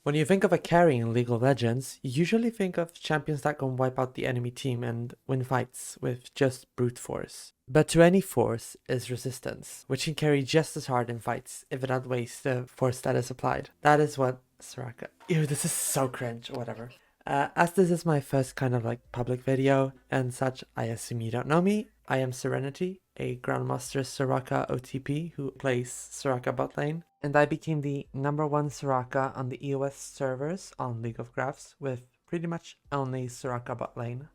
When you think of a carry in League of Legends, you usually think of champions that can wipe out the enemy team and win fights with just brute force. But to any force is resistance, which can carry just as hard in fights if it outweighs the force that is applied. That is what Soraka... Ew, this is so cringe, whatever. As this is my first kind of public video and such, I assume you don't know me. I am Serenity, a Grandmaster Soraka OTP who plays Soraka Botlane, and I became the #1 Soraka on the EOS servers on League of Graphs with pretty much only Soraka Botlane.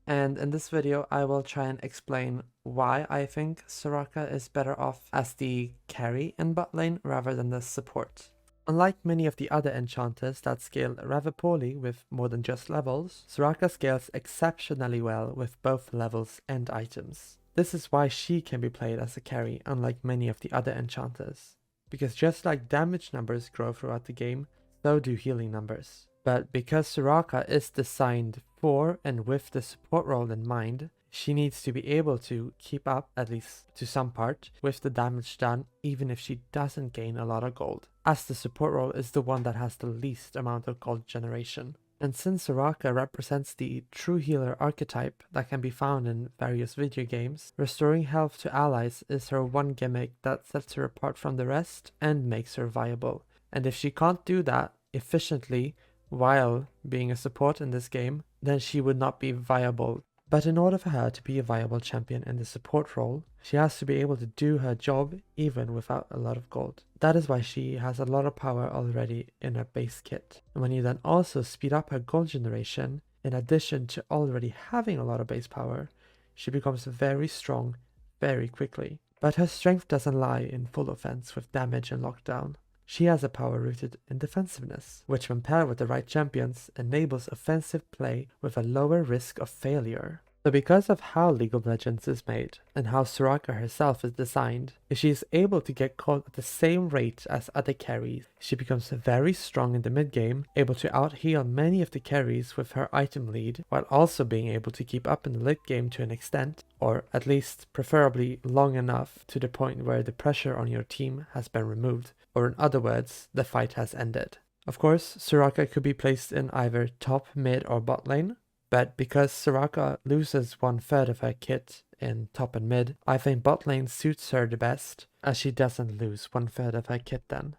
And in this video I will try and explain why I think Soraka is better off as the carry in botlane rather than the support. Unlike many of the other enchanters that scale rather poorly with more than just levels, Soraka scales exceptionally well with both levels and items. This is why she can be played as a carry unlike many of the other enchanters. Because just like damage numbers grow throughout the game, so do healing numbers. But because Soraka is designed for and with the support role in mind, she needs to be able to keep up, at least to some part, with the damage done even if she doesn't gain a lot of gold, as the support role is the one that has the least amount of gold generation. And since Soraka represents the true healer archetype that can be found in various video games, restoring health to allies is her one gimmick that sets her apart from the rest and makes her viable. And if she can't do that efficiently while being a support in this game, then she would not be viable. But in order for her to be a viable champion in the support role, she has to be able to do her job even without a lot of gold. That is why she has a lot of power already in her base kit. And when you then also speed up her gold generation, in addition to already having a lot of base power, she becomes very strong very quickly. But her strength doesn't lie in full offense with damage and lockdown. She has a power rooted in defensiveness, which when paired with the right champions enables offensive play with a lower risk of failure. So because of how League of Legends is made, and how Soraka herself is designed, if she is able to get gold at the same rate as other carries, she becomes very strong in the mid-game, able to out-heal many of the carries with her item lead, while also being able to keep up in the late game to an extent, or at least preferably long enough to the point where the pressure on your team has been removed, or in other words, the fight has ended. Of course, Soraka could be placed in either top, mid or bot lane, but because Soraka loses 1/3 of her kit in top and mid, I think bot lane suits her the best, as she doesn't lose 1/3 of her kit then.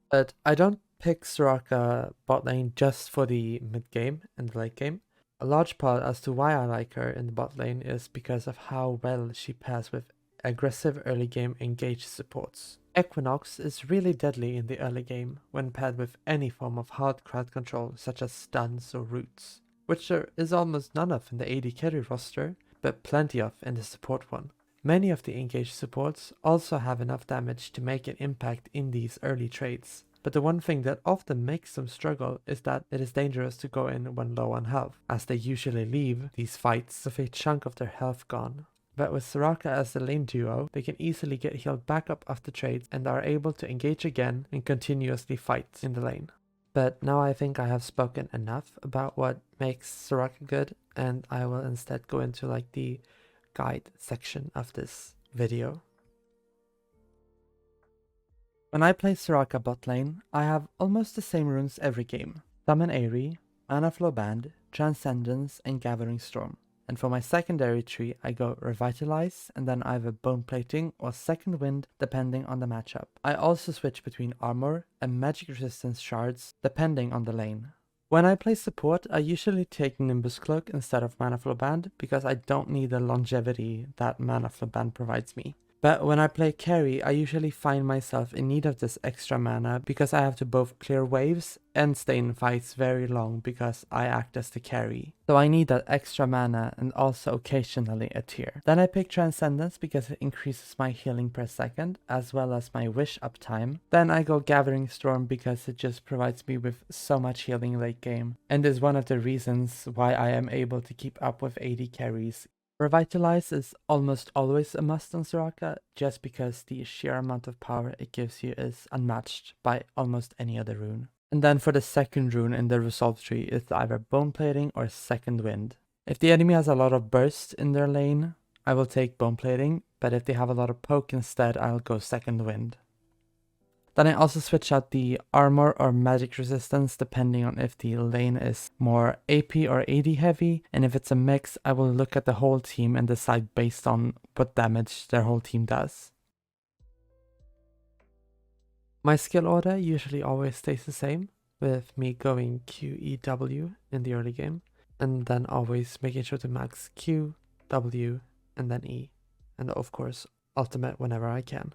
But I don't pick Soraka bot lane just for the mid game and the late game. A large part as to why I like her in the bot lane is because of how well she pairs with aggressive early game engaged supports. Equinox is really deadly in the early game when paired with any form of hard crowd control such as stuns or roots, which there is almost none of in the AD carry roster, but plenty of in the support one. Many of the engaged supports also have enough damage to make an impact in these early trades, but the one thing that often makes them struggle is that it is dangerous to go in when low on health, as they usually leave these fights with a chunk of their health gone. But with Soraka as the lane duo, they can easily get healed back up after trades and are able to engage again and continuously fight in the lane. But now I think I have spoken enough about what makes Soraka good, and I will instead go into the guide section of this video. When I play Soraka bot lane, I have almost the same runes every game: Summon Aerie, Mana Flow Band, Transcendence and Gathering Storm. And for my secondary tree, I go Revitalize and then either Bone Plating or Second Wind depending on the matchup. I also switch between Armor and Magic Resistance Shards depending on the lane. When I play support, I usually take Nimbus Cloak instead of Mana Flow Band because I don't need the longevity that Mana Flow Band provides me. But when I play carry, I usually find myself in need of this extra mana because I have to both clear waves and stay in fights very long because I act as the carry. So I need that extra mana and also occasionally a tear. Then I pick Transcendence because it increases my healing per second as well as my wish uptime. Then I go Gathering Storm because it just provides me with so much healing late game and is one of the reasons why I am able to keep up with AD carries. Revitalize is almost always a must on Soraka just because the sheer amount of power it gives you is unmatched by almost any other rune. And then for the second rune in the resolve tree, it's either Bone Plating or Second Wind. If the enemy has a lot of burst in their lane, I will take Bone Plating, but if they have a lot of poke instead, I'll go Second Wind. Then I also switch out the armor or magic resistance depending on if the lane is more AP or AD heavy, and if it's a mix, I will look at the whole team and decide based on what damage their whole team does. My skill order usually always stays the same, with me going Q, E, W in the early game, and then always making sure to max Q, W, and then E, and of course ultimate whenever I can.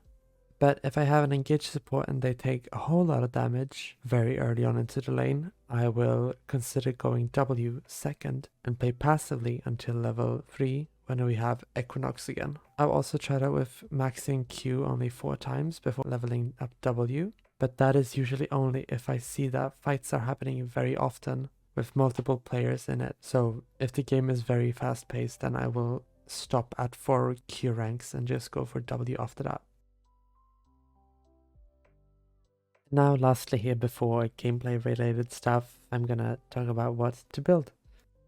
But if I have an engaged support and they take a whole lot of damage very early on into the lane, I will consider going W second and play passively until level 3 when we have Equinox again. I've also tried out with maxing Q only 4 times before leveling up W, but that is usually only if I see that fights are happening very often with multiple players in it. So if the game is very fast paced, then I will stop at 4 Q ranks and just go for W after that. Now lastly here, before gameplay related stuff, I'm gonna talk about what to build.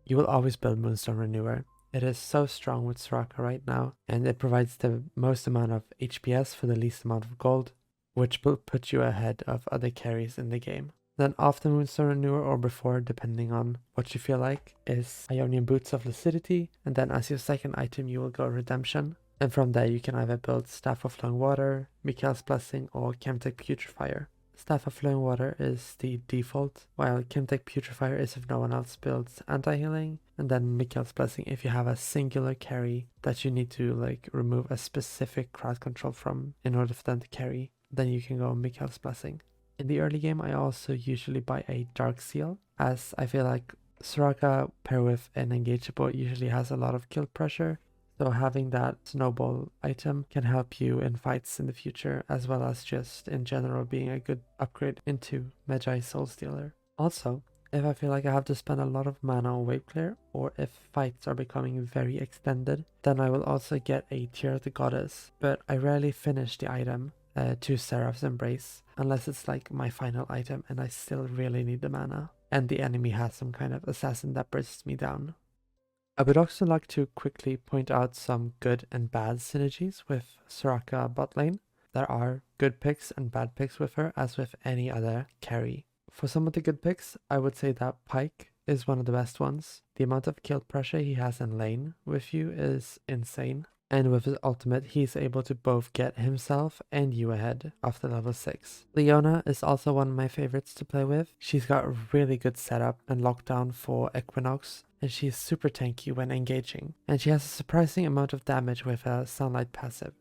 You will always build Moonstone Renewer. It is so strong with Soraka right now, and it provides the most amount of HPS for the least amount of gold, which will put you ahead of other carries in the game. Then after Moonstone Renewer, or before depending on what you feel like, is Ionian Boots of Lucidity, and then as your second item you will go Redemption. And from there you can either build Staff of Flowing Water, Mikhail's Blessing, or Chemtech Putrefier. Staff of Flowing Water is the default, while Chemtech Putrefier is if no one else builds anti-healing, and then Mikhail's Blessing if you have a singular carry that you need to like remove a specific crowd control from in order for them to carry, then you can go Mikhail's Blessing. In the early game I also usually buy a Dark Seal, as I feel like Soraka paired with an engaged support usually has a lot of kill pressure. So having that snowball item can help you in fights in the future, as well as just in general being a good upgrade into Magi Soul Stealer. Also, if I feel like I have to spend a lot of mana on wave clear, or if fights are becoming very extended, then I will also get a Tear of the Goddess, but I rarely finish the item to Seraph's Embrace, unless it's like my final item and I still really need the mana, and the enemy has some kind of assassin that bursts me down. I would also like to quickly point out some good and bad synergies with Soraka Botlane. There are good picks and bad picks with her, as with any other carry. For some of the good picks, I would say that Pyke is one of the best ones. The amount of kill pressure he has in lane with you is insane. And with his ultimate, he's able to both get himself and you ahead after level 6. Leona is also one of my favorites to play with. She's got a really good setup and lockdown for Equinox, and she's super tanky when engaging. And she has a surprising amount of damage with her Sunlight passive.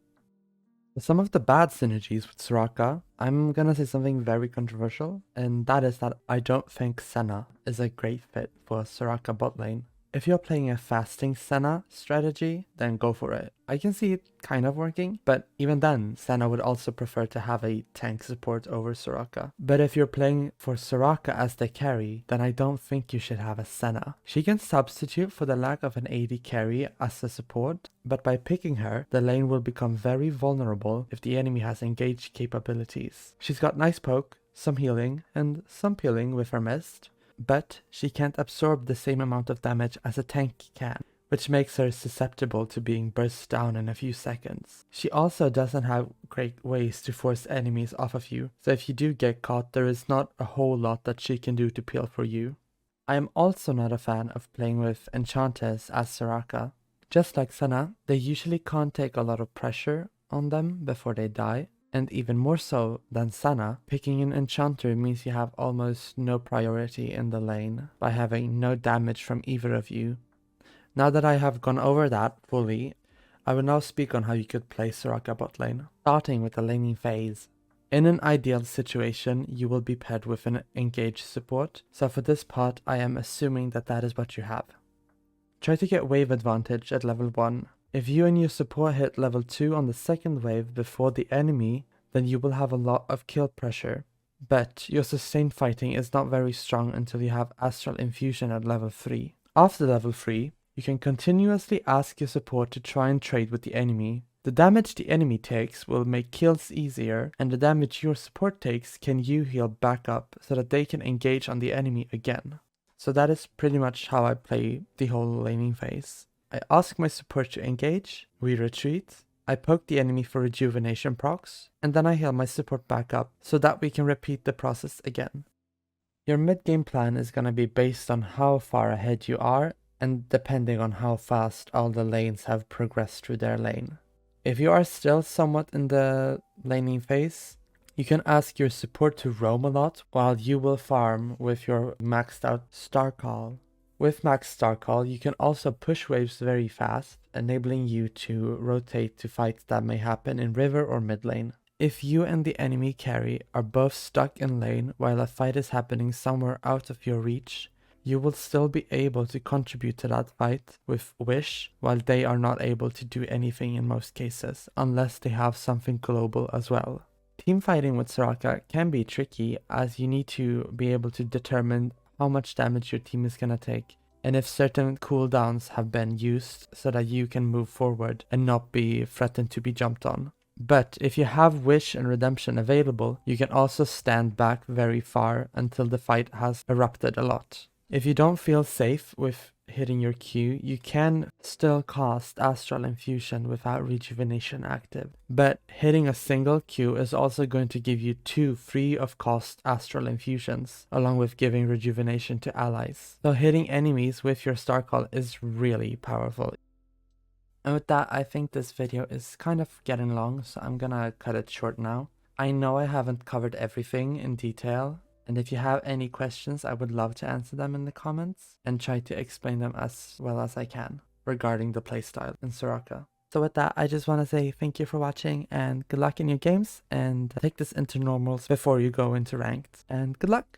Some of the bad synergies with Soraka, I'm gonna say something very controversial, and that is that I don't think Senna is a great fit for Soraka Botlane. If you're playing a fasting Senna strategy, then go for it. I can see it kind of working, but even then, Senna would also prefer to have a tank support over Soraka. But if you're playing for Soraka as the carry, then I don't think you should have a Senna. She can substitute for the lack of an AD carry as a support, but by picking her, the lane will become very vulnerable if the enemy has engaged capabilities. She's got nice poke, some healing, and some peeling with her mist, but she can't absorb the same amount of damage as a tank can, which makes her susceptible to being burst down in a few seconds. She also doesn't have great ways to force enemies off of you, so if you do get caught, there is not a whole lot that she can do to peel for you. I am also not a fan of playing with Enchanters as Soraka. Just like Senna, they usually can't take a lot of pressure on them before they die, and even more so than Senna, picking an Enchanter means you have almost no priority in the lane by having no damage from either of you. Now that I have gone over that fully, I will now speak on how you could play Soraka Botlane, starting with the laning phase. In an ideal situation, you will be paired with an engaged support, so for this part I am assuming that that is what you have. Try to get wave advantage at level 1. If you and your support hit level 2 on the second wave before the enemy, then you will have a lot of kill pressure. But your sustained fighting is not very strong until you have Astral Infusion at level 3. After level 3, you can continuously ask your support to try and trade with the enemy. The damage the enemy takes will make kills easier, and the damage your support takes can you heal back up so that they can engage on the enemy again. So that is pretty much how I play the whole laning phase. I ask my support to engage, we retreat, I poke the enemy for rejuvenation procs, and then I heal my support back up so that we can repeat the process again. Your mid-game plan is going to be based on how far ahead you are and depending on how fast all the lanes have progressed through their lane. If you are still somewhat in the laning phase, you can ask your support to roam a lot while you will farm with your maxed out Star Call. With Max Star Call, you can also push waves very fast, enabling you to rotate to fights that may happen in river or mid lane. If you and the enemy carry are both stuck in lane while a fight is happening somewhere out of your reach, you will still be able to contribute to that fight with Wish while they are not able to do anything in most cases, unless they have something global as well. Team fighting with Soraka can be tricky as you need to be able to determine how much damage your team is gonna take and if certain cooldowns have been used so that you can move forward and not be threatened to be jumped on. But if you have Wish and Redemption available, you can also stand back very far until the fight has erupted a lot. If you don't feel safe with hitting your Q, you can still cast Astral Infusion without Rejuvenation active. But hitting a single Q is also going to give you 2 free of cost Astral Infusions, along with giving Rejuvenation to allies. So hitting enemies with your Star Call is really powerful. And with that, I think this video is kind of getting long, so I'm gonna cut it short now. I know I haven't covered everything in detail, and if you have any questions, I would love to answer them in the comments and try to explain them as well as I can regarding the playstyle in Soraka. So with that, I just want to say thank you for watching and good luck in your games, and take this into normals before you go into ranked, and good luck!